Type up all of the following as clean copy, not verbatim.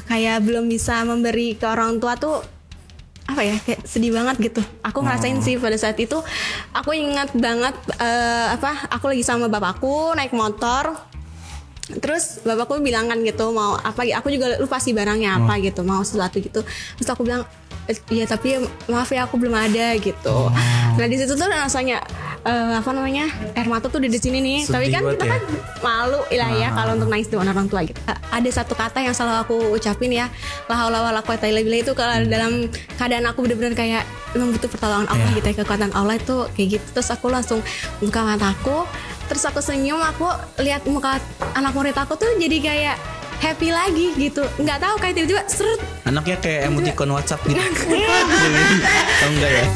kayak belum bisa memberi ke orang tua tuh apa ya, kayak sedih banget gitu. Aku ngerasain sih pada saat itu. Aku ingat banget aku lagi sama bapakku naik motor. Terus bapakku bilang kan gitu mau apa, aku juga lupa sih barangnya apa gitu, mau sesuatu gitu. Terus aku bilang iya tapi maaf ya aku belum ada gitu. Nah di situ tuh rasanya air mata tuh di sini nih. Sedih, tapi kan kita kan malu lah ya kalau untuk nangis dengan orang tua gitu. Ada satu kata yang selalu aku ucapin ya, la haula wala quwata illa billah, itu kalau dalam keadaan aku benar-benar kayak memang butuh pertolongan Allah gitu ya, kekuatan Allah itu kayak gitu. Terus aku langsung buka mataku, terus aku senyum, aku lihat muka anak murid aku tuh jadi kayak happy lagi gitu. Nggak tahu kayak tiba-tiba seret. Anaknya kayak emoticon WhatsApp gitu. Oh enggak ya?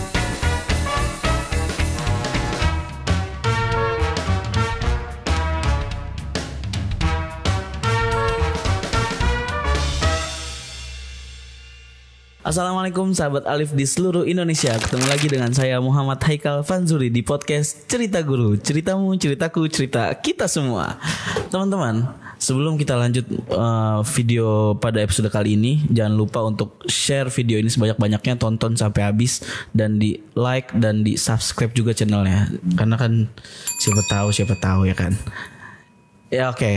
Assalamualaikum sahabat Alif di seluruh Indonesia. Ketemu lagi dengan saya Muhammad Haikal Fanzuri di podcast Cerita Guru. Ceritamu, ceritaku, cerita kita semua. Teman-teman, sebelum kita lanjut video pada episode kali ini, jangan lupa untuk share video ini sebanyak-banyaknya, tonton sampai habis, dan di like dan di subscribe juga channelnya. Karena kan siapa tahu ya kan. Ya oke.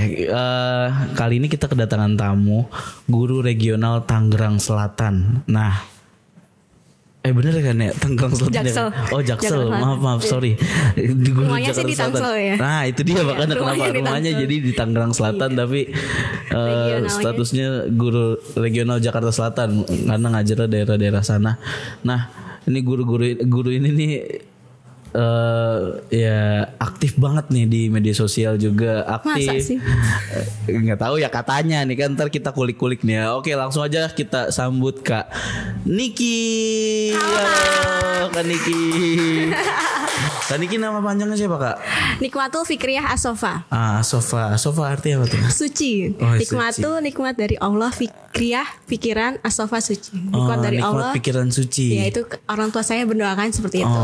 Kali ini kita kedatangan tamu, guru regional Tangerang Selatan. Nah, bener kan ya, Tangerang Selatan. Jaksel. Oh Jaksel, maaf sorry. Guru rumahnya sih di Tangsel ya. Nah itu dia makanya kenapa rumahnya jadi di Tangerang Selatan, tapi statusnya guru regional Jakarta Selatan karena ngajar daerah-daerah sana. Nah ini guru ini nih ya aktif banget nih di media sosial juga, aktif. Masa sih? Nggak tahu ya katanya nih kan, ntar kita kulik-kulik nih ya. Oke langsung aja kita sambut Kak Niki. Halo Kak Niki. Kak Niki nama panjangnya siapa Kak? Nikmatul Fikriyah As-Sofa. Sofa artinya apa tuh? Suci. Nikmatul nikmat dari Allah, Fikriyah pikiran, As-Sofa suci. Nikmat dari nikmat Allah. Pikiran suci. Ya itu orang tua saya mendoakan seperti itu.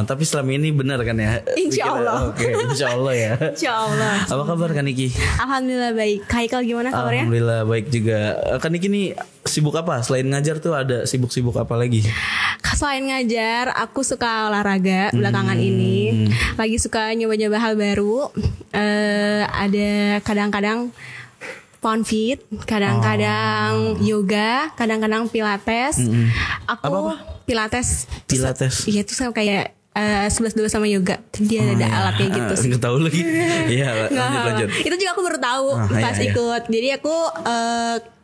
Tapi selama ini benar kan ya? Insya Allah. Oke, insya Allah ya. Insya Allah. Apa kabar Kak Niki? Alhamdulillah baik. Kak Haikal gimana kabarnya? Alhamdulillah baik juga. Kak Niki nih sibuk apa? Selain ngajar tuh ada sibuk-sibuk apa lagi? Selain ngajar, aku suka olahraga belakangan ini. Lagi suka nyoba-nyoba hal baru. Ada kadang-kadang pound fit, kadang-kadang yoga, kadang-kadang pilates. Aku Apa? Pilates. Pilates. Iya itu sama kayak 11-12 sama yoga. Dia ada alatnya gitu sih. Nggak tahu lagi. Iya lanjut. Itu juga aku baru tahu pas ikut. Jadi aku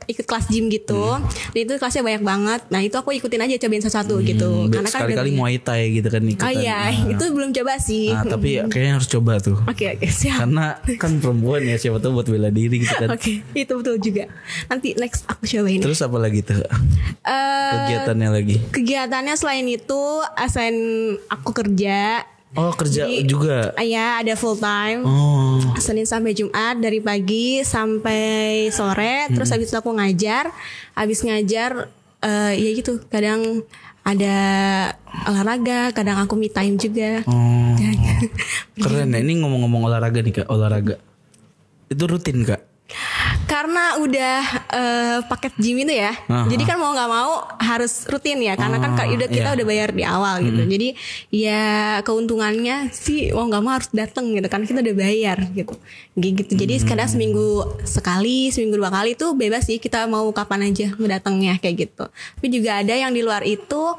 ikut kelas gym gitu. Dan itu kelasnya banyak banget. Nah itu aku ikutin aja, cobain sesuatu gitu. Karena kan sekali-kali Muay Thai gitu kan ikutan. Oh iya, itu belum coba sih. Tapi kayaknya harus coba tuh. Oke, siap. Karena kan perempuan ya, siapa tahu buat bela diri gitu kan. Oke, itu betul juga. Nanti next aku cobain. Terus apa lagi tuh? Kegiatannya lagi? Kegiatannya selain itu, selain aku kerja. Oh kerja juga? Iya ada full time. Senin sampai Jumat dari pagi sampai sore. Terus habis itu aku ngajar. Habis ngajar ya gitu. Kadang ada olahraga, kadang aku me time juga. Keren ya. Ini ngomong-ngomong olahraga nih Kak. Olahraga itu rutin Kak? Karena udah paket gym itu ya, jadi kan mau nggak mau harus rutin ya, karena kan kita udah bayar di awal gitu. Jadi ya keuntungannya sih mau nggak mau harus datang gitu, kan kita udah bayar gitu. Jadi kadang seminggu sekali, seminggu 2 kali tuh bebas sih, kita mau kapan aja mau datangnya kayak gitu. Tapi juga ada yang di luar itu,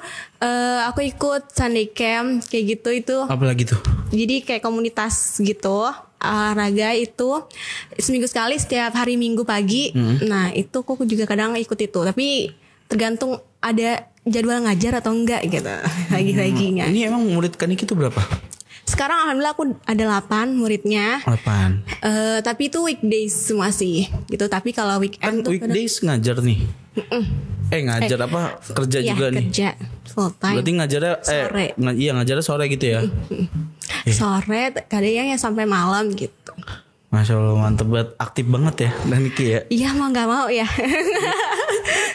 aku ikut Sunday Camp kayak gitu itu. Apa lagi tuh? Jadi kayak komunitas gitu. Olahraga itu seminggu sekali setiap hari Minggu pagi. Nah itu aku juga kadang ikut itu, tapi tergantung ada jadwal ngajar atau enggak gitu. Lagi-laginya. Ini emang murid Kak Niki itu berapa? Sekarang alhamdulillah aku ada 8 muridnya. 8. Tapi itu weekdays semua sih gitu. Tapi kalau weekend kan weekdays ngajar nih. Ngajar apa? Kerja iya, juga nih. Kerja full time. Berarti ngajarnya sore. Iya ngajarnya sore gitu ya. Sore kadang ya sampai malam gitu. Masya Allah mantep banget, aktif banget ya Kak Niki ya. Iya mau nggak mau ya.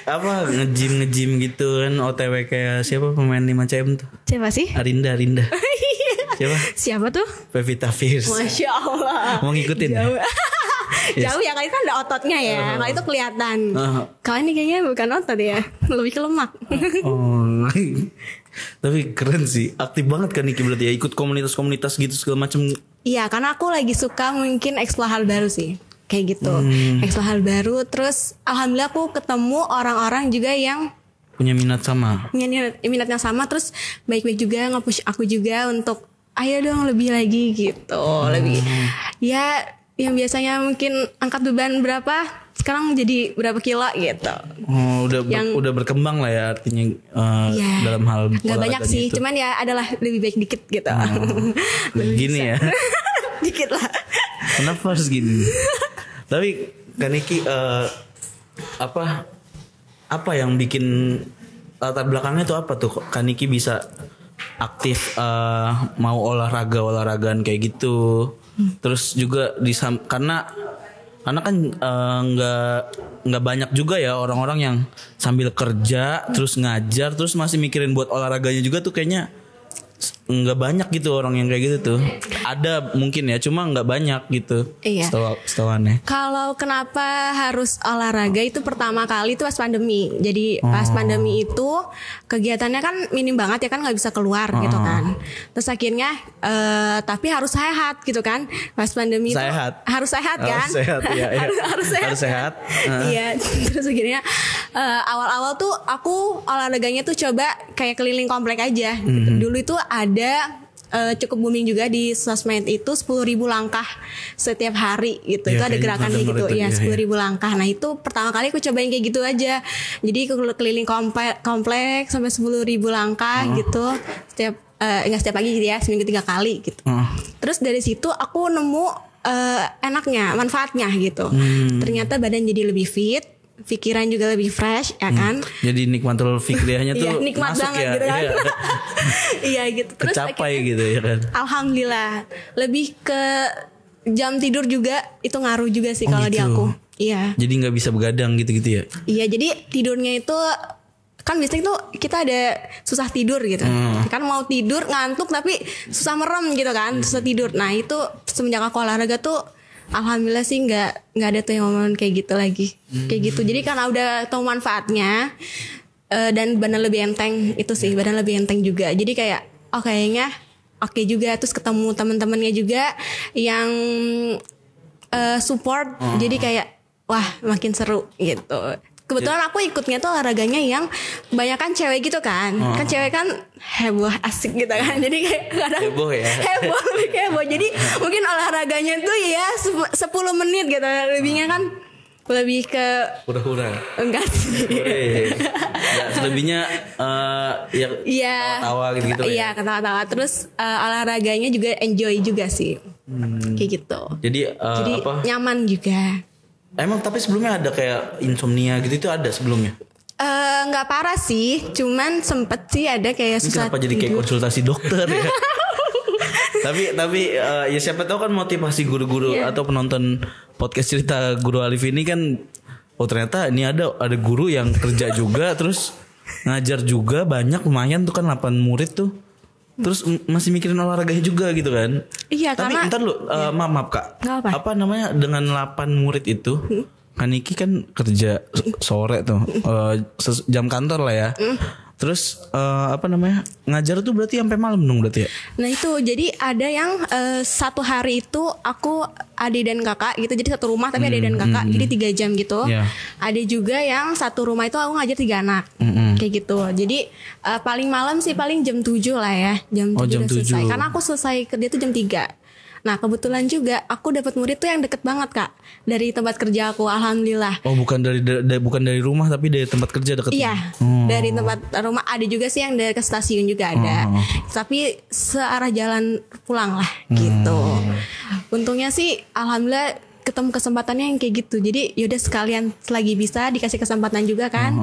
Apa nge-gym gitu kan, OTW kayak siapa pemain 5 cm tuh? Siapa sih? Arinda. Siapa? Siapa tuh? Pevita Fierce. Masya Allah. Mau ngikutin? Jauh ya, kalau itu kan ada ototnya ya. Kalau itu kelihatan. Kalau ini kayaknya bukan otot ya, lebih ke lemak. Oh. Tapi keren sih, aktif banget kan Niki berarti ya, ikut komunitas-komunitas gitu segala macam. Iya, karena aku lagi suka mungkin eksplor hal baru sih. Kayak gitu. Eksplor hal baru, terus alhamdulillah aku ketemu orang-orang juga yang Punya minat sama. minatnya sama, terus baik-baik juga nge-push aku juga untuk ayo dong lebih lagi gitu. Lebih ya, yang biasanya mungkin angkat beban berapa, sekarang jadi berapa kilo gitu. Oh, udah berkembang lah ya artinya dalam hal nggak banyak sih, itu. cuman ya adalah lebih baik dikit gitu. Gini ya. Dikit lah. Kenapa harus gini? Tapi Kak Niki apa yang bikin latar belakangnya tuh apa tuh Kak Niki bisa aktif mau olahragaan kayak gitu. Terus juga karena kan nggak banyak juga ya orang-orang yang sambil kerja terus ngajar terus masih mikirin buat olahraganya juga tuh, kayaknya nggak banyak gitu orang yang kayak gitu tuh. Ada mungkin ya, cuma nggak banyak gitu. Iya. Setahuannya. Kalau kenapa harus olahraga itu pertama kali itu pas pandemi. Jadi pas pandemi itu kegiatannya kan minim banget ya kan, nggak bisa keluar gitu kan. Terus akhirnya tapi harus sehat gitu kan. Pas pandemi itu harus sehat kan. Harus sehat ya. Harus sehat. Iya. Terus akhirnya awal-awal tuh aku olahraganya tuh coba kayak keliling komplek aja. Dulu itu ada cukup booming juga di sosmed itu 10.000 langkah setiap hari gitu. Ya, itu ada gerakannya gitu ya, 10.000 langkah. Nah itu pertama kali aku cobain kayak gitu aja. Jadi keliling komplek sampai 10.000 langkah gitu. Nggak setiap pagi gitu ya, seminggu 3 kali gitu. Terus dari situ aku nemu enaknya, manfaatnya gitu. Ternyata badan jadi lebih fit, pikiran juga lebih fresh ya kan. Jadi nikmatul fikriahnya tuh iya, nikmat masuk banget ya. gitu kan. Iya gitu. Terus kecapai gitu ya kan. Alhamdulillah. Lebih ke jam tidur juga itu ngaruh juga sih kalau gitu. di aku. Iya. Jadi nggak bisa begadang gitu-gitu ya. Iya, jadi tidurnya itu kan biasanya tuh kita ada susah tidur gitu. Kan mau tidur ngantuk tapi susah merem gitu kan, susah tidur. Nah, itu semenjak aku olahraga tuh alhamdulillah sih nggak ada tuh yang ngomong kayak gitu lagi. Kayak gitu. Jadi karena udah tahu manfaatnya dan badan lebih enteng, itu sih badan lebih enteng juga. Jadi kayak kayaknya oke juga. Terus ketemu teman-temannya juga yang support. Jadi kayak wah makin seru gitu. Kebetulan aku ikutnya tuh olahraganya yang kebanyakan cewek gitu kan. Kan cewek kan heboh, asik gitu kan. Jadi kayak kadang heboh ya. Lebih heboh. Jadi mungkin olahraganya tuh ya 10 menit gitu. Lebihnya kan lebih ke hura-hura. Enggak sih. Selebihnya ketawa gitu Iya, ketawa-tawa. Terus olahraganya juga enjoy juga sih. Kayak gitu. Jadi nyaman juga. Emang tapi sebelumnya ada kayak insomnia gitu, itu ada sebelumnya? Nggak parah sih, cuman sempet sih ada kayak susah tidur. Kenapa jadi kayak konsultasi dokter ya? tapi ya siapa tahu kan motivasi guru-guru atau penonton podcast cerita Guru Alif ini kan, ternyata ini ada guru yang kerja juga terus ngajar juga banyak, lumayan tuh kan 8 murid tuh. Terus masih mikirin olahraganya juga gitu kan. Iya. Tapi karena ntar lu maaf Kak, apa namanya, dengan 8 murid itu Kak Niki kan kerja sore tuh, jam kantor lah ya. Terus ngajar tuh berarti sampai malam dong berarti ya. Nah itu jadi ada yang satu hari itu aku adik dan kakak gitu, jadi satu rumah tapi adik dan kakak, jadi 3 jam gitu. Ada juga yang satu rumah itu aku ngajar 3 anak kayak gitu. Jadi paling malam sih paling jam 7 lah ya, jam 7 jam udah selesai. 7. Karena aku selesai kerja tuh jam 3. Nah kebetulan juga aku dapat murid tuh yang deket banget Kak, dari tempat kerja aku, alhamdulillah. Oh bukan dari rumah tapi dari tempat kerja deket. Iya, dari tempat rumah. Ada juga sih yang dari ke stasiun juga ada. Tapi searah jalan pulang lah gitu. Untungnya sih alhamdulillah ketemu kesempatannya yang kayak gitu. Jadi yaudah sekalian selagi bisa dikasih kesempatan juga kan.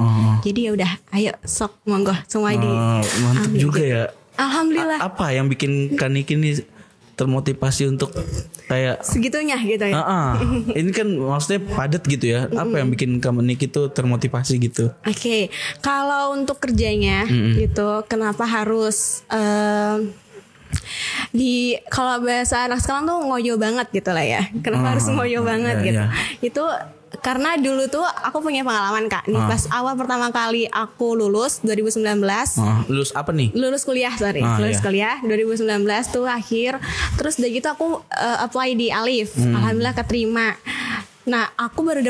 Jadi yaudah ayo sok monggo semua mantap juga ya. Alhamdulillah. Apa yang bikin Kak Niki ini termotivasi untuk kayak segitunya gitu ya. Ini kan maksudnya padat gitu ya. Apa yang bikin Kak Niki tuh termotivasi gitu? Oke. Kalau untuk kerjanya gitu, kenapa harus Kalau bahasa anak sekarang tuh ngoyo banget gitu lah ya. Kenapa harus ngoyo banget gitu? Itu karena dulu tuh aku punya pengalaman Kak. Nih pas awal pertama kali aku lulus 2019. Lulus apa nih? Lulus kuliah, lulus kuliah 2019 tuh akhir. Terus udah gitu aku apply di Alif. Alhamdulillah keterima. Nah, aku baru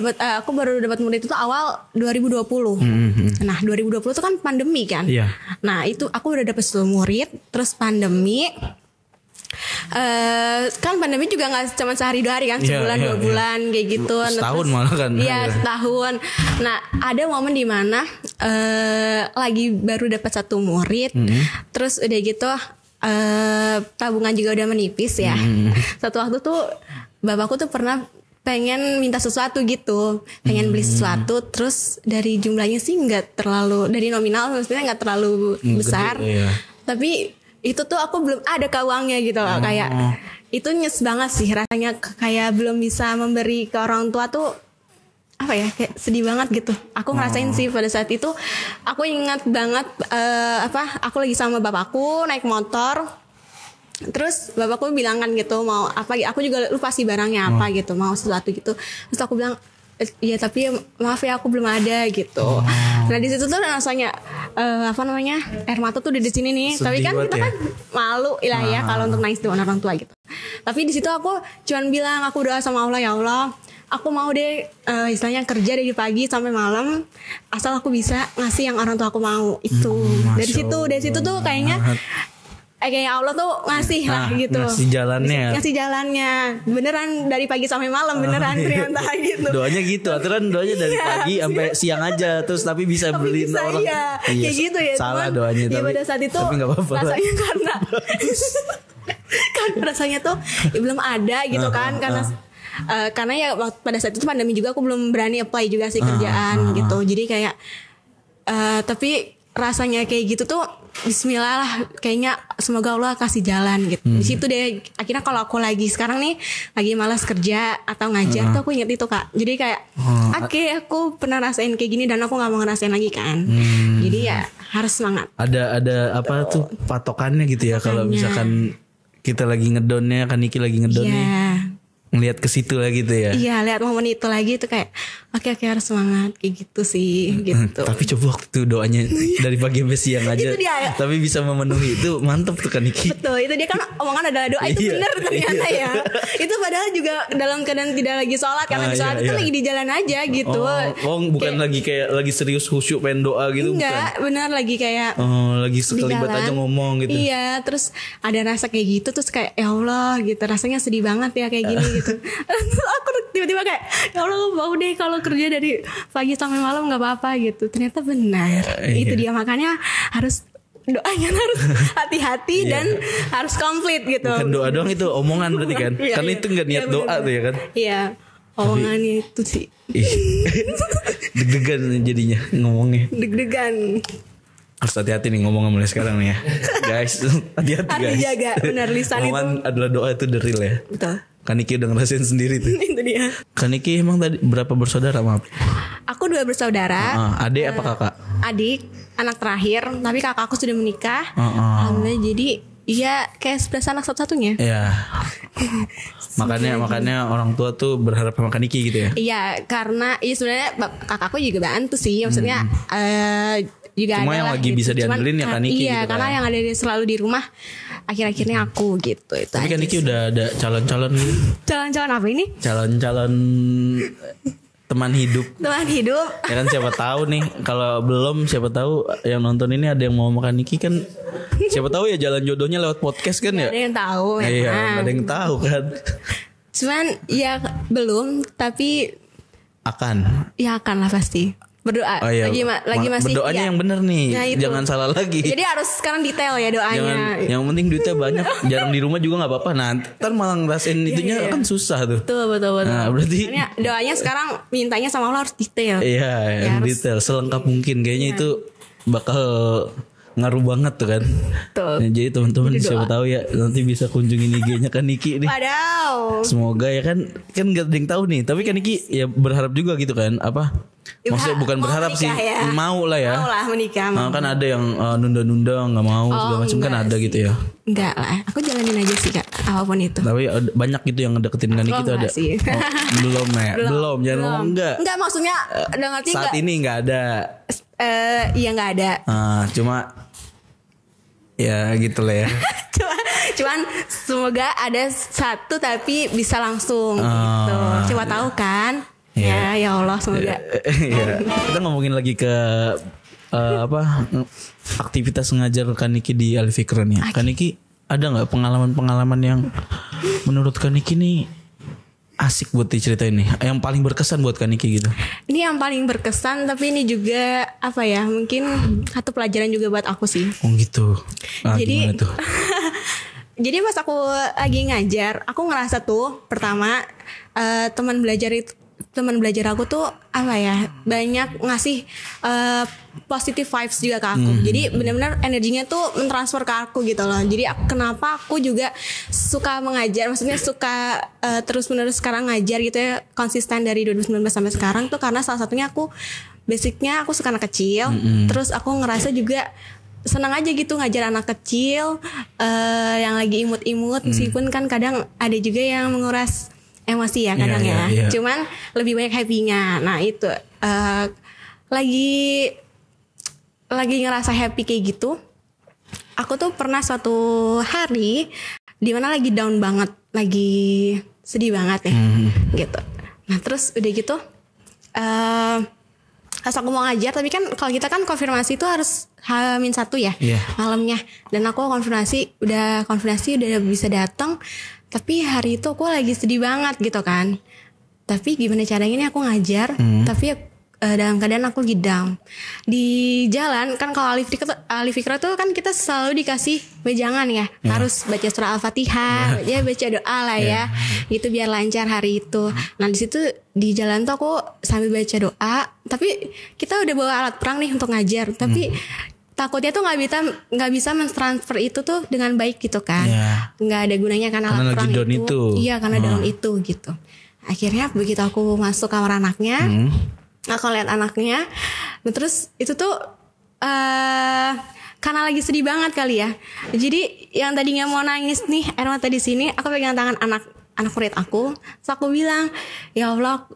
dapat murid itu tuh awal 2020. Nah, 2020 tuh kan pandemi kan. Nah, itu aku udah dapat 10 murid, terus pandemi. Kan pandemi juga nggak cuma sehari 2 hari kan, sebulan 2 bulan kayak gitu. Setahun malah kan. Iya, setahun. Nah, ada momen di mana lagi baru dapat 1 murid, terus udah gitu tabungan juga udah menipis ya. Satu waktu tuh bapakku tuh pernah pengen minta sesuatu gitu, pengen beli sesuatu, terus dari jumlahnya sih nggak terlalu, dari nominal maksudnya nggak terlalu besar, tapi itu tuh aku belum ada uangnya gitu loh, kayak itu nyes banget sih rasanya, kayak belum bisa memberi ke orang tua tuh apa ya, kayak sedih banget gitu. Aku ngerasain sih pada saat itu, aku ingat banget aku lagi sama bapakku naik motor. Terus bapakku bilang kan gitu, mau apa, aku juga lupa sih barangnya apa gitu, mau sesuatu gitu. Terus aku bilang, ya tapi maaf ya aku belum ada gitu. Nah di situ tuh rasanya air mata tuh di sini nih. Sedih, tapi kan kita kan malu lah ya kalau untuk nangis depan orang tua gitu. Tapi di situ aku cuman bilang, aku doa sama Allah, ya Allah, aku mau deh istilahnya kerja dari pagi sampai malam, asal aku bisa ngasih yang orang tua aku mau itu. Dari situ tuh kayaknya kayak Allah tuh ngasih lah gitu, ngasih jalannya beneran dari pagi sampai malam, beneran ternyata gitu. Doanya gitu, aturan doanya dari pagi sampai siang aja, terus tapi bisa beliin orang. Kayak gitu ya. Salah doanya, ya pada saat itu tapi gak apa-apa. Rasanya kan rasanya tuh belum ada gitu kan, karena ya pada saat itu pandemi juga, aku belum berani apply juga sih kerjaan gitu. Jadi kayak tapi rasanya kayak gitu tuh bismillah lah, kayaknya semoga Allah kasih jalan gitu. Di situ deh akhirnya kalau aku sekarang nih lagi malas kerja atau ngajar tuh aku inget itu Kak. Jadi kayak oke, aku pernah rasain kayak gini dan aku nggak mau ngerasain lagi kan. Jadi ya harus semangat. Ada apa tuh patokannya gitu ya, kalau misalkan kita lagi ngedonnya, kan Niki lagi ngedonnya, ngelihat ke situ lah gitu ya. Iya, lihat momen itu lagi tuh kayak oke harus semangat kayak gitu sih gitu. Tapi coba waktu doanya dari pagi sampai siang aja. Itu dia, tapi bisa memenuhi itu, mantep tuh kan Niki. Betul, itu dia kan omongan adalah doa, itu benar ternyata ya. Itu padahal juga dalam keadaan tidak lagi sholat, karena di sholat itu lagi di jalan aja gitu. Bukan lagi kayak lagi serius khusyuk pengen doa gitu. Enggak, benar lagi kayak lagi sekelibat aja ngomong gitu. Iya, terus ada rasa kayak gitu, terus kayak ya Allah gitu, rasanya sedih banget ya kayak gini gitu. Aku tiba-tiba kayak ya Allah, mau deh kalau kerja dari pagi sampai malam nggak apa-apa gitu. Ternyata benar. Itu dia, makanya harus doanya harus hati-hati dan harus komplit gitu. Bukan doa doang, itu omongan berarti kan. Karena itu nggak niat doa tuh ya kan. Iya, omongannya itu sih. Deg-degan jadinya ngomongnya. Deg-degan. Harus hati-hati nih ngomong mulai sekarang nih ya. Guys, hati-hati guys. Harus jaga benar lisan itu. Omongan adalah doa, itu the real ya. Betul. Kan Niki udah ngerasain sendiri tuh. Itu dia. Kan Niki emang tadi berapa bersaudara, maaf? Aku 2 bersaudara. Adik apa kakak? Adik, anak terakhir. Tapi kakakku sudah menikah. Alhamdulillah, jadi iya kayak sebelas anak satu-satunya. Iya. makanya orang tua tuh berharap sama Kak Niki gitu ya. Iya, karena sebenarnya kakakku juga bantu sih. Maksudnya juga cuma ada yang lah, lagi gitu. bisa diandelin ya Kak Niki. Iya, gitu karena kan. yang ada selalu di rumah akhir-akhirnya aku gitu. Itu tapi Kak Niki udah ada calon-calon gitu. Calon-calon apa ini? Calon-calon teman hidup. Teman hidup. Ya kan, siapa tahu nih, kalau belum siapa tahu yang nonton ini ada yang mau makan Niki kan. Siapa tahu ya jalan jodohnya lewat podcast kan ya. Ada yang tahu. Iya, ada yang tahu kan. Cuman ya belum, tapi akan. Ya akan lah pasti. Berdoa. Lagi masih. Berdoanya yang bener nih. Nah, jangan salah lagi. Jadi harus sekarang detail ya doanya. Yang penting duitnya banyak. Jarang di rumah juga nggak apa-apa. Nah, ntar malah ngerasain itunya kan susah tuh. Betul. Nah, berarti doanya sekarang mintanya sama Allah harus detail. Iya, yang detail selengkap mungkin. Kayaknya itu bakal ngaruh banget tuh kan. Tuh. Nah, jadi teman-teman Jadi siapa doa. tahu ya nanti bisa kunjungin IG-nya Kak Niki nih. Padahal. Semoga ya kan nggak ada yang tahu nih. Tapi Kak Niki ya berharap juga gitu kan apa? Ya, Maksudnya bukan mau berharap sih, menikah ya. mau lah ya. Mau lah menikah. Nah, kan ada yang nunda-nunda nggak mau segala macam kan enggak ada sih. gitu ya. Enggak lah, aku jalanin aja sih Kak, apapun itu. Tapi banyak gitu yang deketin Kak Niki Oh, tuh ada. enggak sih. Belum ya, belum jangan ngomong enggak. Enggak maksudnya udah ngerti Saat enggak? ini nggak ada. Iya enggak ada. Cuma ya gitu lah ya. Cuman semoga ada satu tapi bisa langsung gitu. Coba tahu kan? Iya. Ya Allah semoga. Iya. Kita ngomongin lagi ke aktivitas ngajar Kak Niki di Al-Fikran ya. Kak Niki ada nggak pengalaman-pengalaman yang menurut Kak Niki nih asik buat diceritain nih, yang paling berkesan buat Kak Niki gitu? Ini yang paling berkesan tapi ini juga apa ya? Mungkin satu pelajaran juga buat aku sih. Oh gitu. Jadi Gimana tuh? Jadi pas aku lagi ngajar, aku ngerasa tuh pertama teman belajar aku tuh apa ya, banyak ngasih positive vibes juga ke aku. Jadi benar-benar energinya tuh mentransfer ke aku gitu loh. Jadi kenapa aku juga suka mengajar, maksudnya suka terus-menerus sekarang ngajar gitu ya, konsisten dari 2019 sampai sekarang tuh karena salah satunya basicnya aku suka anak kecil. Terus aku ngerasa juga senang aja gitu ngajar anak kecil yang lagi imut-imut, meskipun kan kadang ada juga yang menguras emosi ya kadang Iya. Cuman lebih banyak happy-nya. Nah itu lagi ngerasa happy kayak gitu. Aku tuh pernah suatu hari dimana lagi down banget, lagi sedih banget nih gitu. Nah terus udah gitu pas aku mau ngajar, tapi kan kalau kita kan konfirmasi itu harus H-1 ya malamnya. Dan aku udah bisa datang, tapi hari itu aku lagi sedih banget gitu kan. Tapi gimana caranya ini aku ngajar, tapi dalam keadaan aku lagi down. Di jalan kan kalau Al-Fikra tuh kan kita selalu dikasih wejangan ya, harus baca surah Al-Fatihah, baca doa lah ya, gitu biar lancar hari itu. Nah di situ di jalan tuh aku sambil baca doa, tapi kita udah bawa alat perang nih untuk ngajar, tapi takutnya tuh nggak bisa mentransfer itu tuh dengan baik gitu kan, nggak ada gunanya kan alat perang itu. Iya karena down itu gitu. Akhirnya begitu aku masuk kamar anaknya, aku lihat anaknya, terus itu tuh karena lagi sedih banget kali ya. Jadi yang tadinya mau nangis nih, air mata di sini, aku pegang tangan anak murid aku. Terus aku bilang, ya Allah,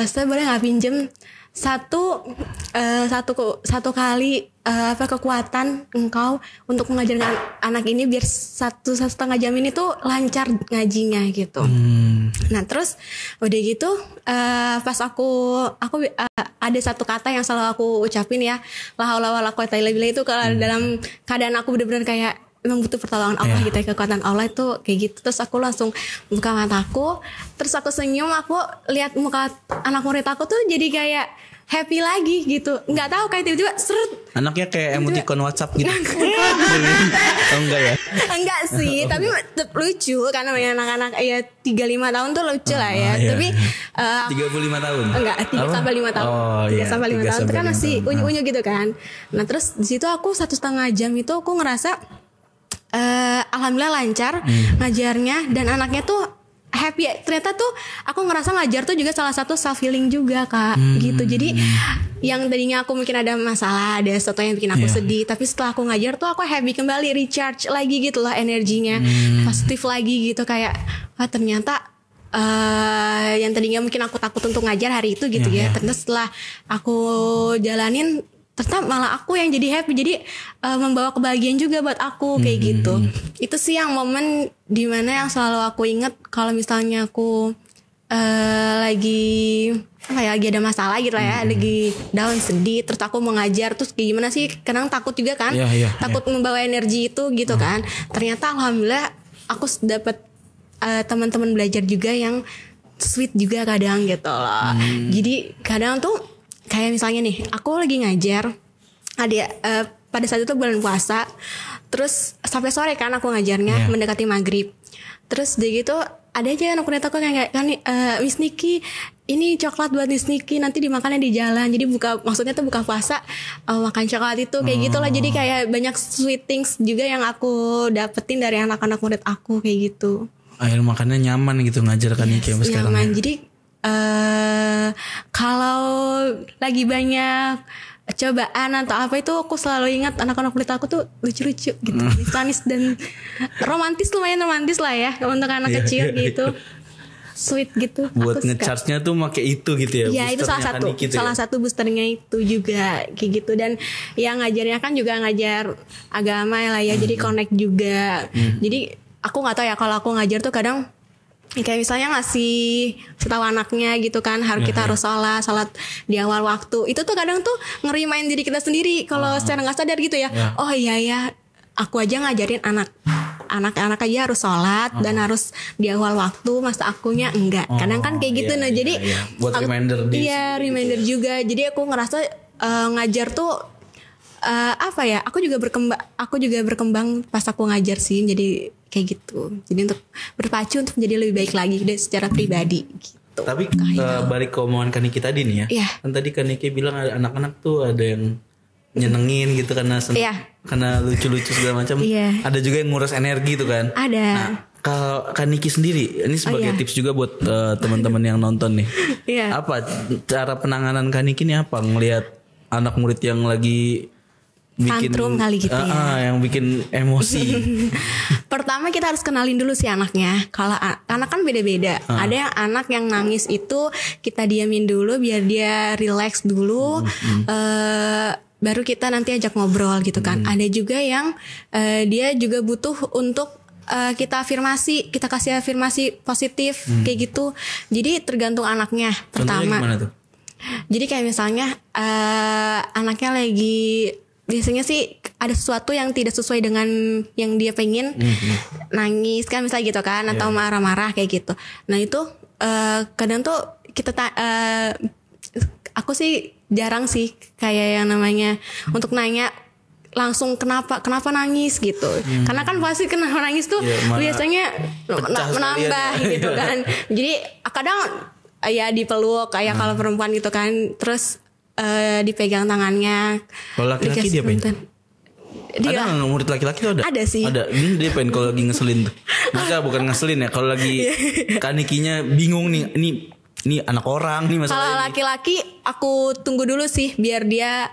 saya boleh nggak pinjem satu kali kekuatan engkau untuk mengajarkan anak ini biar 1,5 jam ini tuh lancar ngajinya gitu. Nah terus udah gitu pas aku ada satu kata yang selalu aku ucapin ya, la haula wala quwata illa billah, itu kalau dalam keadaan aku benar-benar kayak memang butuh pertolongan Allah gitu ya, kekuatan Allah itu kayak gitu. Terus aku langsung buka mataku, terus aku senyum, aku lihat muka anak murid aku tuh jadi kayak happy lagi gitu. Nggak tahu kayak tiba-tiba seret. Anaknya kayak emoticon WhatsApp gitu. Oh enggak ya? Enggak sih, tapi tetap lucu karena anak-anak ya 35 tahun tuh lucu lah ya. Tapi 35 tahun. Enggak, 3 sampai 5 tahun. Oh, 3 sampai 5 tahun itu kan masih tahun. unyu-unyu gitu kan. Nah, terus di situ aku 1,5 jam itu aku ngerasa alhamdulillah lancar ngajarnya, dan anaknya tuh happy. Ternyata tuh aku ngerasa ngajar tuh juga salah satu self healing juga Kak, gitu. Jadi yang tadinya aku mungkin ada masalah, ada sesuatu yang bikin aku sedih, tapi setelah aku ngajar tuh aku happy kembali, recharge lagi gitu lah energinya, positif lagi gitu, kayak wah ternyata yang tadinya mungkin aku takut untuk ngajar hari itu gitu ya. Ternyata setelah aku jalanin, ternyata malah aku yang jadi happy, jadi membawa kebahagiaan juga buat aku kayak gitu. Itu sih yang momen dimana yang selalu aku inget kalau misalnya aku lagi ada masalah gitu lah ya, lagi down, sedih, terus aku mau ngajar, terus kayak gimana sih, kadang takut juga kan, takut membawa energi itu gitu kan. Ternyata alhamdulillah aku dapet teman-teman belajar juga yang sweet juga kadang gitu loh. Jadi kadang tuh kayak misalnya nih, aku lagi ngajar, pada saat itu bulan puasa, terus sampai sore kan aku ngajarnya, mendekati maghrib. Terus dia gitu, ada aja anak murid aku kayak Miss Niki, ini coklat buat Niki nanti dimakannya di jalan. Jadi maksudnya tuh buka puasa makan coklat itu kayak gitulah. Jadi kayak banyak sweet things juga yang aku dapetin dari anak-anak murid aku kayak gitu. Akhirnya makannya nyaman gitu ngajar Niki sampai sekarang. Nyaman. Jadi kalau lagi banyak cobaan atau apa itu aku selalu ingat anak-anak murid aku tuh lucu-lucu gitu, manis dan lumayan romantis lah ya untuk anak kecil gitu. Sweet gitu. Buat ngecharge-nya tuh pakai itu gitu ya. Iya, itu salah satu boosternya itu juga kayak gitu. Dan yang ngajarnya kan juga ngajar agama lah ya. Jadi connect juga. Jadi aku nggak tahu ya, kalau aku ngajar tuh kadang kayak misalnya ngasih tahu anaknya gitu kan, kita harus salat di awal waktu. Itu tuh kadang tuh ngerimain diri kita sendiri kalau secara nggak sadar gitu ya. Oh iya ya, aku aja ngajarin anak-anak aja harus sholat dan harus di awal waktu, masa akunya enggak. Kadang kan kayak gitu. Nah jadi buat reminder reminder juga. Jadi aku ngerasa ngajar tuh apa ya, aku juga berkembang pas aku ngajar sih. Jadi kayak gitu. Jadi untuk berpacu untuk menjadi lebih baik lagi deh secara pribadi gitu. Tapi balik ke omongan Niki tadi nih ya. Kan tadi Niki bilang anak-anak tuh ada yang nyenengin gitu karena lucu-lucu segala macam. Ada juga yang ngurus energi tuh kan. Ada. Nah, kalau Niki sendiri ini sebagai tips juga buat teman-teman yang nonton nih. Apa cara penanganan Niki nih, apa ngelihat anak murid yang lagi bikin tantrum kali gitu yang bikin emosi. Pertama kita harus kenalin dulu si anaknya. Kalau anak kan beda-beda. Ada yang anak yang nangis itu kita diamin dulu biar dia relax dulu. Baru kita nanti ajak ngobrol gitu kan. Ada juga yang dia juga butuh untuk kita kasih afirmasi positif kayak gitu. Jadi tergantung anaknya. Pertama. Gimana tuh? Jadi kayak misalnya anaknya lagi, biasanya sih ada sesuatu yang tidak sesuai dengan yang dia pengen, nangis kan misalnya gitu kan, atau marah-marah kayak gitu. Nah itu kadang tuh kita aku sih jarang sih kayak yang namanya untuk nanya langsung kenapa nangis gitu. Karena kan pasti kenapa nangis tuh biasanya menambah gitu kan. Jadi kadang ya dipeluk kayak kalau perempuan gitu kan, terus dipegang tangannya. Kalau laki-laki dia pengen? Ada nggak murid laki-laki tuh ada? Ada sih. Ada. Ini dia pengen kalau lagi ngeselin tuh. Maka bukan ngeselin ya. Kalau lagi Nikinya bingung nih. Ini anak orang nih masalahnya. Kalau laki-laki aku tunggu dulu sih biar dia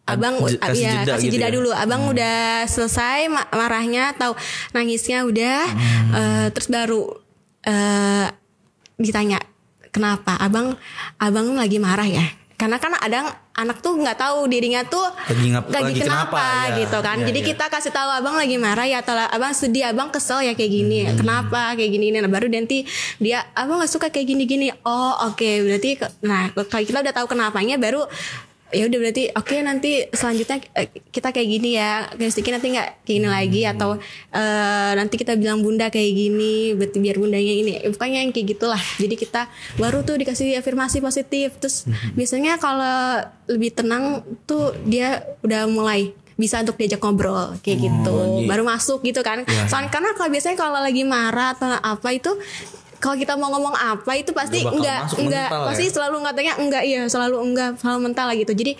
abang kasih jeda dulu. Abang udah selesai marahnya atau nangisnya udah, terus baru ditanya kenapa abang lagi marah ya. Karena kan ada anak tuh nggak tahu dirinya tuh lagi kenapa gitu kan. Jadi kita kasih tahu abang lagi marah ya, atau abang sedih, abang kesel ya kayak gini. Kenapa kayak gini? Nah baru nanti dia abang nggak suka kayak gini. Oh oke. Berarti kalau kita udah tahu kenapanya, baru ya udah berarti nanti selanjutnya kita kayak gini ya, sedikit nanti nggak kayak gini lagi, atau nanti kita bilang bunda kayak gini, berarti biar bundanya ini, bukannya yang kayak gitulah. Jadi kita baru tuh dikasih afirmasi positif. Terus biasanya kalau lebih tenang tuh dia udah mulai bisa untuk diajak ngobrol kayak gitu, baru masuk gitu kan. Soalnya karena kalau biasanya kalau lagi marah atau apa itu, kalau kita mau ngomong apa itu pasti enggak pasti selalu katanya enggak, selalu mental lah gitu. Jadi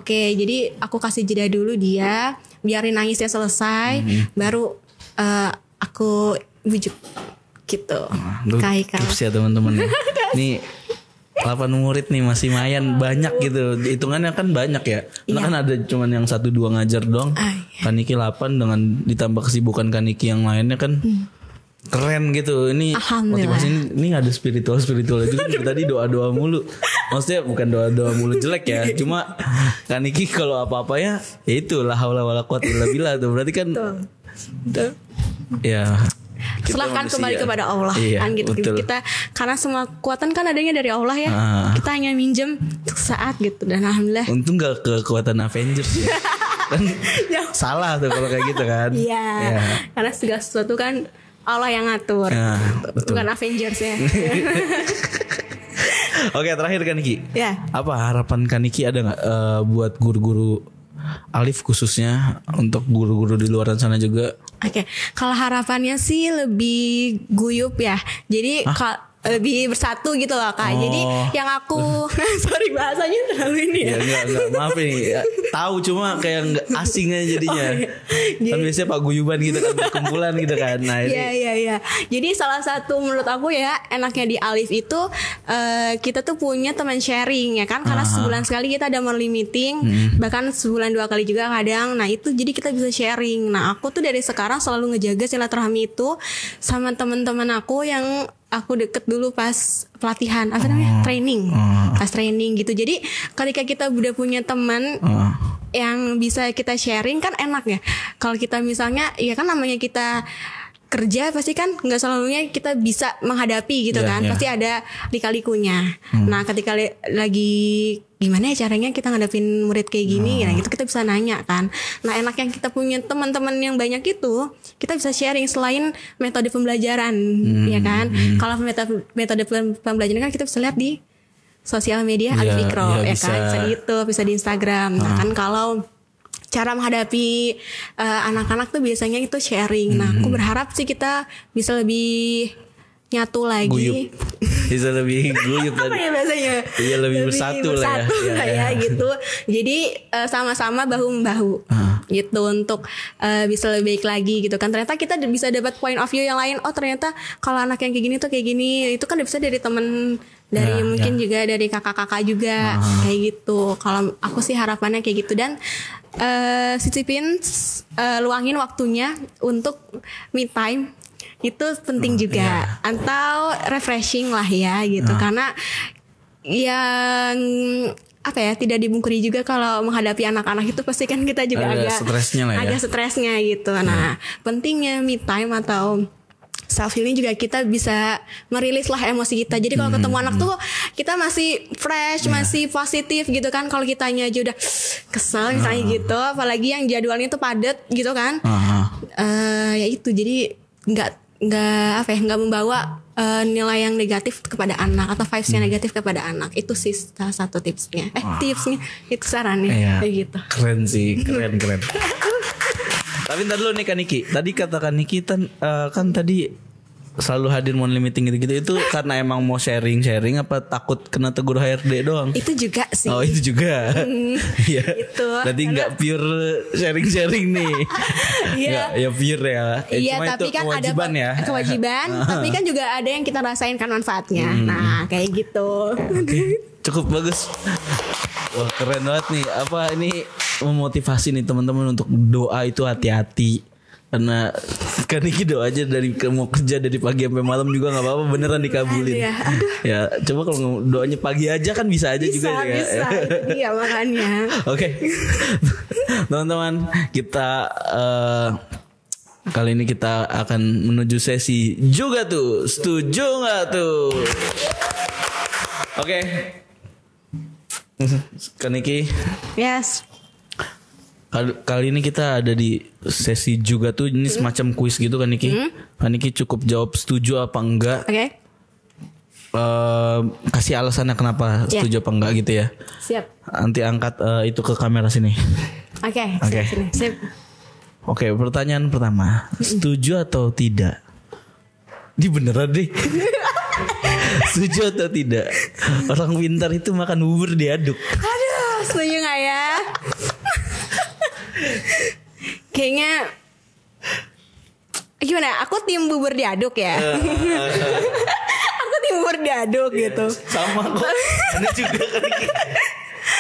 jadi aku kasih jeda dulu dia, biarin nangisnya selesai, baru aku bujuk gitu. Tips ya teman-teman. Nih 8 murid nih masih lumayan banyak gitu. Hitungannya kan banyak ya. Karena kan ada cuman yang 1-2 ngajar doang. Niki 8 dengan ditambah kesibukan Niki yang lainnya kan. Keren gitu. Ini motivasi ini ada spiritual juga. Tadi doa mulu. Maksudnya bukan doa mulu jelek ya. Cuma Niki kalau apa-apa ya itu la haula wala quwata illa billah tuh. Berarti kan ya serahkan kembali kepada Allah kan gitu. Betul. Kita karena semua kekuatan kan adanya dari Allah ya. Kita hanya minjem saat gitu, dan alhamdulillah. Untung gak kekuatan Avengers ya. Kan salah tuh kalau kayak gitu kan. Iya. Karena segala sesuatu kan Allah yang ngatur, bukan Avengers ya. Oke, terakhir Niki. Apa harapan Niki ada nggak buat guru-guru Alif khususnya, untuk guru-guru di luar sana juga? Kalau harapannya sih lebih guyup ya. Jadi lebih bersatu gitu loh Kak. Jadi yang aku sorry bahasanya terlalu ini ya. Enggak, maaf ini. Tahu cuma kayak enggak asing aja jadinya. Kan biasanya paguyuban gitu kan, kumpulan gitu kan. Nah, ini. Iya. Jadi salah satu menurut aku ya enaknya di Alif itu kita tuh punya teman sharing ya kan. Karena sebulan sekali kita ada monthly meeting, bahkan sebulan 2 kali juga kadang. Nah, itu jadi kita bisa sharing. Nah, aku tuh dari sekarang selalu ngejaga silaturahmi itu sama teman-teman aku yang aku deket dulu pas pelatihan training pas training gitu. Jadi ketika kita udah punya teman yang bisa kita sharing kan enak ya. Kalau kita misalnya ya kan namanya kita kerja pasti kan nggak selalunya kita bisa menghadapi gitu kan. Pasti ada lika-likunya. Nah ketika lagi gimana ya caranya kita ngadapin murid kayak gini ya gitu kita bisa nanya kan. Nah enak yang kita punya teman-teman yang banyak itu kita bisa sharing selain metode pembelajaran ya kan. Kalau metode pembelajaran kan kita bisa lihat di sosial media Alif Ikro ya kan, bisa gitu, bisa di Instagram. Nah kan kalau cara menghadapi anak-anak tuh biasanya itu sharing. Nah aku berharap sih kita bisa lebih nyatu lagi. Guyup. Bisa lebih guyup apa ya bahasanya? Iya lebih bersatu lah ya gitu. Jadi sama-sama bahu-membahu gitu untuk bisa lebih baik lagi gitu kan. Ternyata kita bisa dapat point of view yang lain. Oh ternyata kalau anak yang kayak gini tuh kayak gini. Itu kan bisa dari temen dari mungkin juga dari kakak-kakak juga kayak gitu. Kalau aku sih harapannya kayak gitu. Dan sisipin luangin waktunya untuk me time itu penting juga atau refreshing lah ya gitu karena yang apa ya tidak dibungkiri juga kalau menghadapi anak-anak itu pasti kan kita juga agak stresnya lah ya. Agak stresnya gitu. Nah pentingnya me time atau self healing juga kita bisa merilis lah emosi kita. Jadi kalau ketemu anak tuh kita masih fresh, masih positif gitu kan. Kalau kitanya aja udah kesel misalnya gitu, apalagi yang jadwalnya tuh padat gitu kan. Ya itu jadi nggak membawa nilai yang negatif kepada anak atau vibes yang negatif kepada anak. Itu sih salah satu tipsnya. Tipsnya itu sarannya kayak gitu. Keren sih, keren. Tapi ntar dulu nih Kak Niki. Tadi katakan Niki kan tadi selalu hadir monthly meeting gitu-gitu. Itu karena emang mau sharing apa takut kena tegur HRD doang? Itu juga sih. Oh itu juga. Iya. Itu. Berarti nggak pure sharing nih. Iya. Ya pure ya. Iya cuma tapi itu kan kewajiban ada ya. Kewajiban. Tapi kan juga ada yang kita rasain kan manfaatnya. Nah kayak gitu. Cukup bagus. Wah keren banget nih. Apa ini memotivasi nih teman-teman untuk doa itu hati-hati. Karena kan ini doa aja dari mau kerja dari pagi sampai malam juga nggak apa-apa beneran dikabulin. Ya coba kalau doanya pagi aja kan bisa aja juga ya. Bisa itu dia makanya. Oke. Teman-teman kita kali ini kita akan menuju sesi juga tuh. Setuju nggak tuh? Oke. Kaniki. Yes. Kali ini kita ada di sesi juga tuh. Ini semacam kuis gitu kan Niki. Kan Niki cukup jawab setuju apa enggak. Oke. Kasih alasannya kenapa setuju apa enggak gitu ya. Siap. Nanti angkat itu ke kamera sini. Oke. Sip. Oke, pertanyaan pertama. Setuju atau tidak? Ini beneran deh. Setuju atau tidak? Orang pintar itu makan bubur diaduk. Aduh, setuju gak ya? Kayaknya gimana? Aku tim bubur diaduk ya. Aku tim bubur diaduk gitu. Sama kok. Anda juga kan.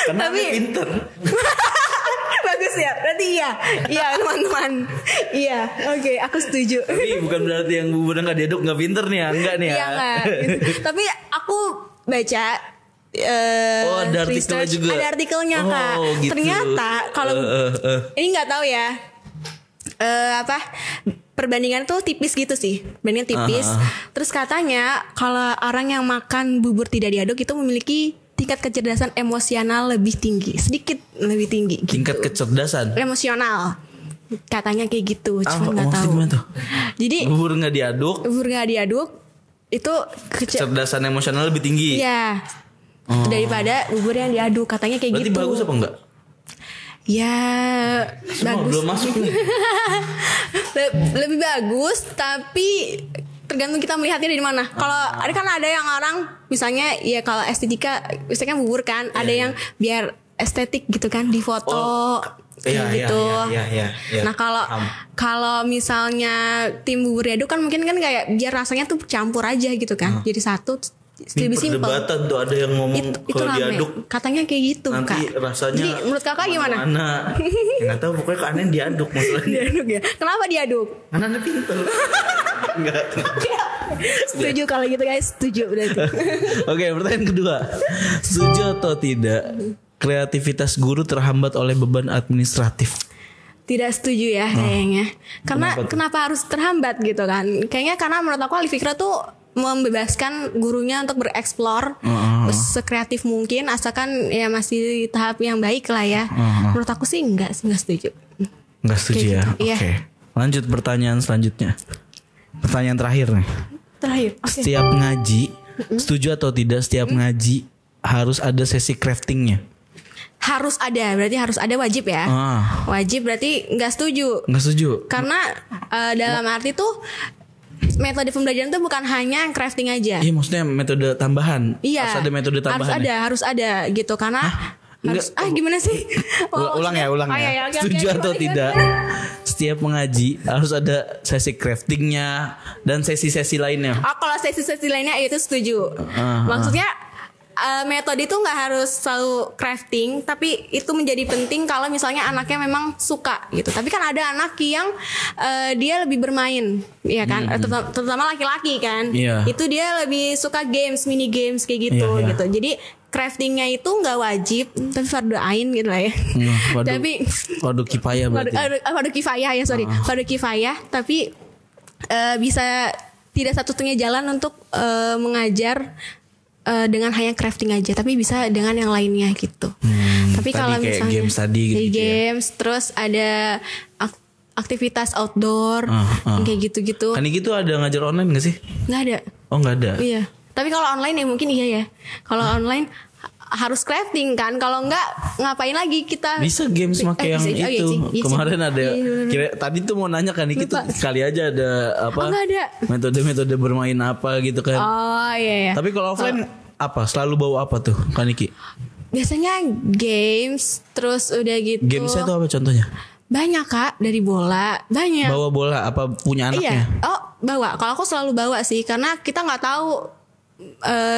Karena tapi pintar. Bagus ya. Berarti iya teman-teman. Iya. Oke, aku setuju. Tapi bukan berarti yang buburnya nggak diaduk nggak pintar nih ya. Enggak nih ya. Iya enggak. Tapi aku baca ada artikelnya juga. Ada artikelnya Kak. Gitu. Ternyata kalau ini nggak tahu ya. Perbandingan tuh tipis gitu sih. Perbandingan tipis. Terus katanya kalau orang yang makan bubur tidak diaduk itu memiliki tingkat kecerdasan emosional lebih tinggi, sedikit lebih tinggi. Gitu. Tingkat kecerdasan emosional. Katanya kayak gitu. Cuma nggak tahu. Jadi bubur nggak diaduk itu kecerdasan emosional lebih tinggi. Iya. Daripada bubur yang diaduk, katanya kayak berarti gitu. Berarti bagus apa enggak? Ya semua bagus. Belum masuk nih. Lebih bagus, tapi tergantung kita melihatnya dari mana. Kalau ada yang orang misalnya ya kalau estetika misalnya bubur kan, ada yang biar estetik gitu kan di foto. Gitu. Iya. Nah kalau misalnya tim bubur diaduk kan mungkin kan kayak biar rasanya tuh campur aja gitu kan. Jadi satu lebih simpel. Perdebatan tuh ada yang ngomong kalau diaduk katanya kayak gitu nanti Kak. rasanya. Jadi menurut Kakak gimana? Nggak tahu pokoknya keanehan diaduk masalahnya. Diaduk ya. Kenapa diaduk? Karena aneh pintar. Enggak. Setuju kalau gitu guys, setuju berarti. Oke, pertanyaan kedua. Setuju atau tidak kreativitas guru terhambat oleh beban administratif? Tidak setuju ya kayaknya. Karena kenapa harus terhambat gitu kan? Kayaknya karena menurut aku Alif Fikra tuh membebaskan gurunya untuk bereksplor sekreatif mungkin asalkan ya masih di tahap yang baik lah ya. Menurut aku sih enggak setuju. Enggak setuju ya. Gitu, iya. Oke. Lanjut pertanyaan selanjutnya. Pertanyaan terakhir nih. Terakhir. Setiap ngaji, setuju atau tidak setiap ngaji harus ada sesi craftingnya? Harus ada, berarti harus ada, wajib ya. Wajib berarti nggak setuju. Nggak setuju. Karena dalam arti tuh metode pembelajaran tuh bukan hanya crafting aja. Iya, maksudnya metode tambahan. Iya. Harus ada metode tambahan. Harus ada gitu karena gimana sih? Ulang ya. Setuju atau tidak? Setiap mengaji harus ada sesi craftingnya dan sesi-sesi lainnya. Kalau sesi-sesi lainnya itu setuju. Maksudnya metode itu nggak harus selalu crafting, tapi itu menjadi penting kalau misalnya anaknya memang suka gitu. Tapi kan ada anak yang dia lebih bermain, ya kan, terutama laki-laki kan. Itu dia lebih suka games, mini games kayak gitu gitu. Jadi craftingnya itu nggak wajib, tapi fardu ain gitu lah ya. Tapi fardu kifayah berarti. Fardu kifayah ya fardu kifayah, tapi bisa tidak satu-satunya jalan untuk mengajar dengan hanya crafting aja, tapi bisa dengan yang lainnya gitu. Tapi kalau misalnya games tadi gitu, games ya. Terus ada aktivitas outdoor kayak gitu-gitu. Kan gitu ada ngajar online nggak sih? Nggak ada. Oh nggak ada. Iya. Tapi kalau online ya mungkin iya ya. Kalau online harus crafting kan, kalau enggak ngapain lagi kita bisa games pakai yang itu. Kemarin ada tadi tuh mau nanya kan Niki tuh sekali aja ada apa metode bermain apa gitu kan. Iya. Tapi kalau offline apa selalu bawa apa tuh kan Niki? Biasanya games, terus udah gitu. Gamesnya tuh apa contohnya? Banyak Kak, dari bola banyak. Bawa bola apa punya anaknya? Iya. Bawa. Kalau aku selalu bawa sih, karena kita nggak tahu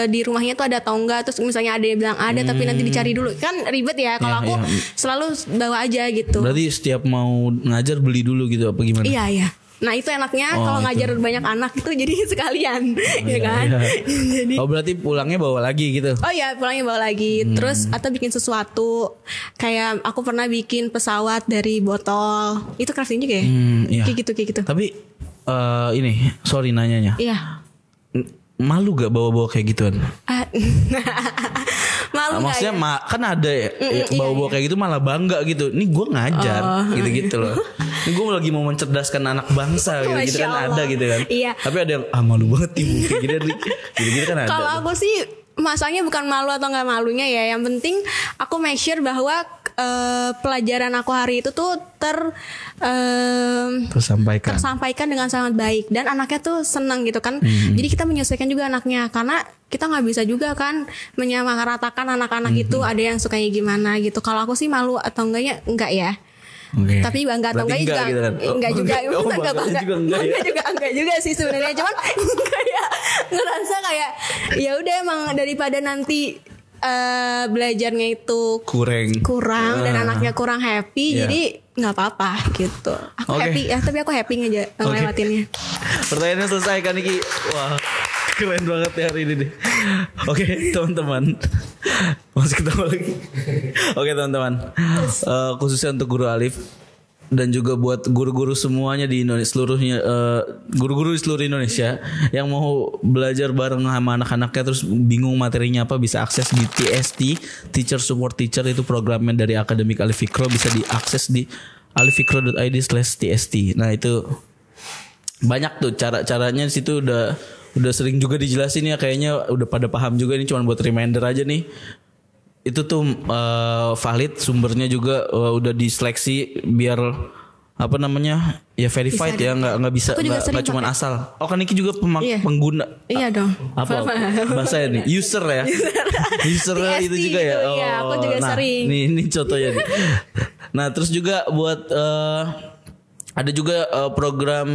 di rumahnya tuh ada atau enggak. Terus misalnya ada yang bilang ada tapi nanti dicari dulu, kan ribet ya. Kalau aku selalu bawa aja gitu. Berarti setiap mau ngajar beli dulu gitu apa gimana? Iya. Nah itu enaknya kalau ngajar banyak anak itu jadi sekalian, ya kan? Jadi, berarti pulangnya bawa lagi gitu? Oh iya, pulangnya bawa lagi. Terus atau bikin sesuatu, kayak aku pernah bikin pesawat dari botol. Itu crafting juga ya? Iya. Kayak gitu. Tapi ini sorry nanyanya. Iya. Malu gak bawa-bawa kayak gituan? Malu maksudnya kan ada ya bawa-bawa kayak gitu malah bangga gitu. Ini gue ngajar gitu-gitu loh. Ini gue lagi mau mencerdaskan anak bangsa gitu kan ada gitu kan. Iya. Tapi ada yang malu banget ibu kayak gitu kan ada. Kalau aku sih masanya bukan malu atau nggak malunya ya. Yang penting aku make sure bahwa pelajaran aku hari itu tuh tersampaikan dengan sangat baik dan anaknya tuh senang gitu kan. Jadi kita menyesuaikan juga anaknya, karena kita nggak bisa juga kan menyamaratakan anak-anak itu ada yang sukanya gimana gitu. Kalau aku sih malu atau enggaknya enggak ya. Tapi bangga atau enggak juga gitu kan? Enggak juga. Enggak juga sih sebenarnya. Cuman kayak ngerasa kayak ya udah emang daripada nanti belajarnya itu kurang dan anaknya kurang happy, jadi nggak apa-apa gitu. Aku happy ya, tapi aku happy aja ngelewatinnya. Pertanyaannya selesai kan Niki. Wah keren banget ya hari ini deh. Oke teman-teman, masih ketemu lagi. Oke teman-teman, khususnya untuk guru Alif dan juga buat guru-guru semuanya di Indonesia, guru-guru di seluruh Indonesia yang mau belajar bareng sama anak-anaknya terus bingung materinya apa, bisa akses di TST, Teacher Support Teacher. Itu programnya dari Akademik Alif Fikro, bisa diakses di alifikro.id/tst. Nah itu banyak tuh cara-caranya, di situ udah sering juga dijelasin ya, kayaknya udah pada paham juga. Ini cuma buat reminder aja nih. Itu tuh valid, sumbernya juga udah diseleksi biar apa namanya ya verified Bisa ya, nggak bisa, Aku juga nggak sering cuma pakai. asal. Oh kan Niki juga Iya. pengguna. Iya dong. Apa bahasanya nih, user ya. User itu TSD juga ya. itu, iya, aku juga nah, sering. Ini contohnya nih. Nah terus juga buat ada juga program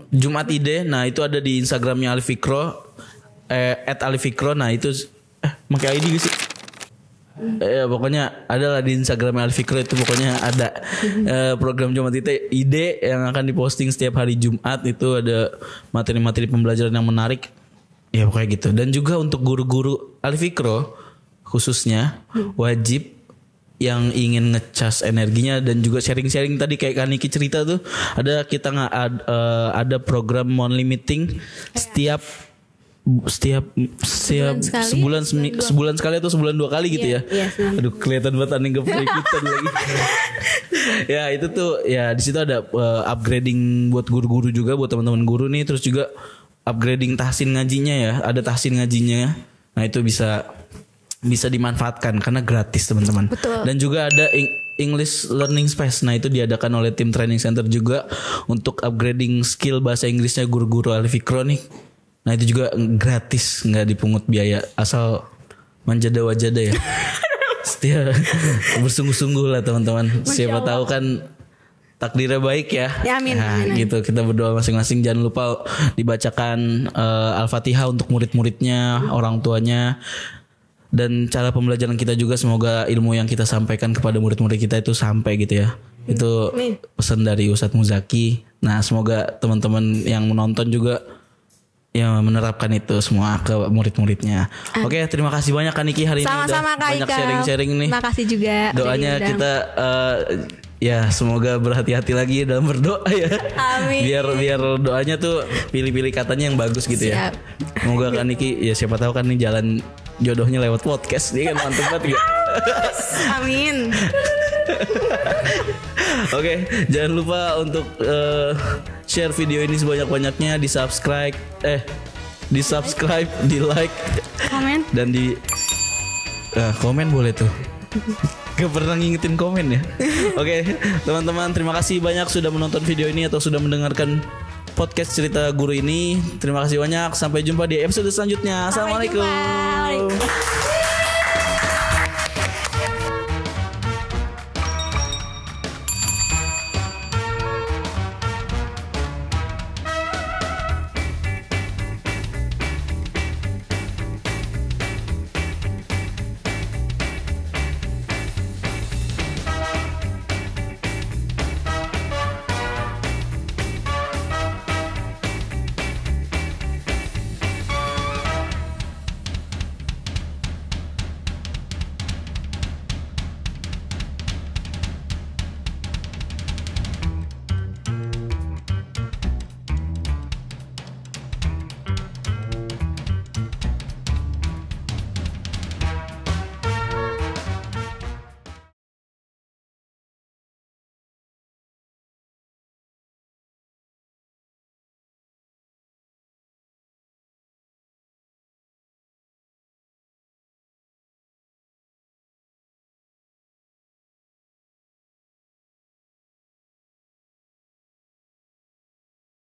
Jumat Ide. Nah itu ada di Instagramnya Alif Fikro, @aliffikro. Nah itu pakai ID gak sih? Pokoknya ada lah di Instagram Alif Fikro, itu pokoknya ada program Jumat Ide yang akan diposting setiap hari Jumat. Itu ada materi-materi pembelajaran yang menarik. Ya pokoknya gitu. Dan juga untuk guru-guru Alif Fikro khususnya wajib yang ingin ngecas energinya dan juga sharing-sharing tadi kayak Kaniki cerita tuh, kita ada program monthly meeting setiap sebulan sekali atau sebulan 2 kali gitu ya. Iya, Aduh kelihatan banget aneh gak pernah ikutan lagi. Ya itu tuh ya di situ ada upgrading buat guru-guru juga, buat teman-teman guru nih, terus juga upgrading tahsin ngajinya ya, ada tahsin ngajinya. Nah itu bisa dimanfaatkan karena gratis teman-teman. Betul. Dan juga ada English Learning Space. Nah itu diadakan oleh tim training center juga untuk upgrading skill bahasa Inggrisnya guru-guru Alif Fikro nih. Nah itu juga gratis, nggak dipungut biaya, asal manjada-wajada ya. Setia bersungguh-sungguh lah teman-teman. Siapa tahu kan takdirnya baik ya. Ya, amin, Nah, amin. gitu kita berdoa masing-masing. Jangan lupa dibacakan Al-Fatihah untuk murid-muridnya, orang tuanya. Dan cara pembelajaran kita juga semoga ilmu yang kita sampaikan kepada murid-murid kita itu sampai gitu ya. Itu pesan dari Ustadz Muzaki. Nah semoga teman-teman yang menonton juga ya menerapkan itu semua ke murid-muridnya. Oke, terima kasih banyak Kak Niki hari ini Sama-sama, udah Kak banyak Ika. sharing-sharing nih. Makasih juga. Doanya udah kita ya semoga berhati-hati lagi dalam berdoa ya. Amin. Biar doanya tuh pilih-pilih katanya yang bagus gitu ya. Siap. Semoga Kak Niki ya siapa tahu kan nih jalan jodohnya lewat podcast. Dia kan mantep banget ya. Amin. Oke, jangan lupa untuk share video ini sebanyak-banyaknya, di subscribe, di like, Komen. dan di komen boleh tuh. Gak pernah ngingetin komen ya. Oke, teman-teman terima kasih banyak sudah menonton video ini atau sudah mendengarkan podcast cerita guru ini. Terima kasih banyak. Sampai jumpa di episode selanjutnya. Sampai Assalamualaikum. jumpa.